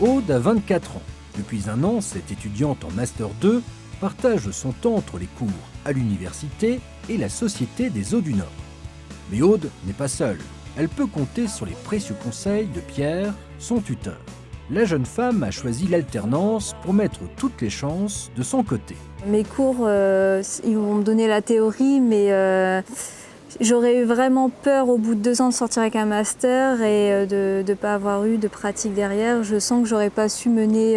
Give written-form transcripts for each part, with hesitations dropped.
Aude a 24 ans. Depuis un an, cette étudiante en Master 2 partage son temps entre les cours à l'université et la Société des Eaux du Nord. Mais Aude n'est pas seule. Elle peut compter sur les précieux conseils de Pierre, son tuteur. La jeune femme a choisi l'alternance pour mettre toutes les chances de son côté. Mes cours, ils vont me donner la théorie, mais j'aurais eu vraiment peur au bout de 2 ans de sortir avec un master et de ne pas avoir eu de pratique derrière. Je sens que j'aurais pas su mener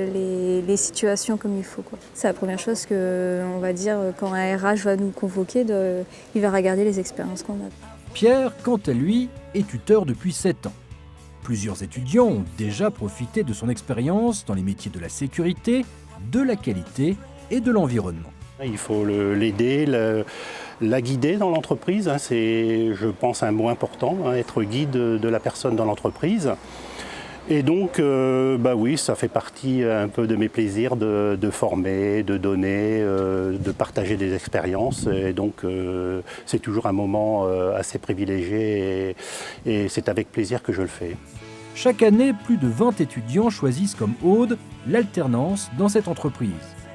les situations comme il faut, quoi. C'est la première chose que, on va dire, quand un RH va nous convoquer, il va regarder les expériences qu'on a. Pierre, quant à lui, est tuteur depuis 7 ans. Plusieurs étudiants ont déjà profité de son expérience dans les métiers de la sécurité, de la qualité et de l'environnement. Il faut l'aider, la guider dans l'entreprise. C'est, je pense, un mot important, être guide de la personne dans l'entreprise. Et donc, oui, ça fait partie un peu de mes plaisirs de former, de donner, de partager des expériences. Et donc, c'est toujours un moment assez privilégié et c'est avec plaisir que je le fais. Chaque année, plus de 20 étudiants choisissent comme Aude l'alternance dans cette entreprise.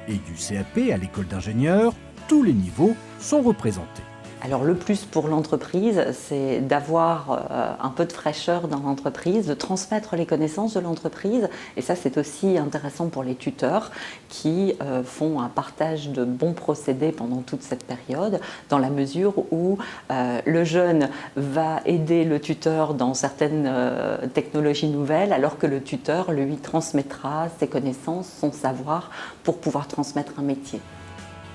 Et du CAP à l'école d'ingénieur, tous les niveaux sont représentés. Alors le plus pour l'entreprise, c'est d'avoir un peu de fraîcheur dans l'entreprise, de transmettre les connaissances de l'entreprise. Et ça, c'est aussi intéressant pour les tuteurs qui font un partage de bons procédés pendant toute cette période, dans la mesure où le jeune va aider le tuteur dans certaines technologies nouvelles, alors que le tuteur lui transmettra ses connaissances, son savoir, pour pouvoir transmettre un métier.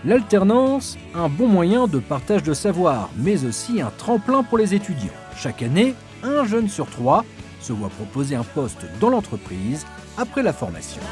L'alternance, un bon moyen de partage de savoir, mais aussi un tremplin pour les étudiants. Chaque année, un jeune sur 3 se voit proposer un poste dans l'entreprise après la formation.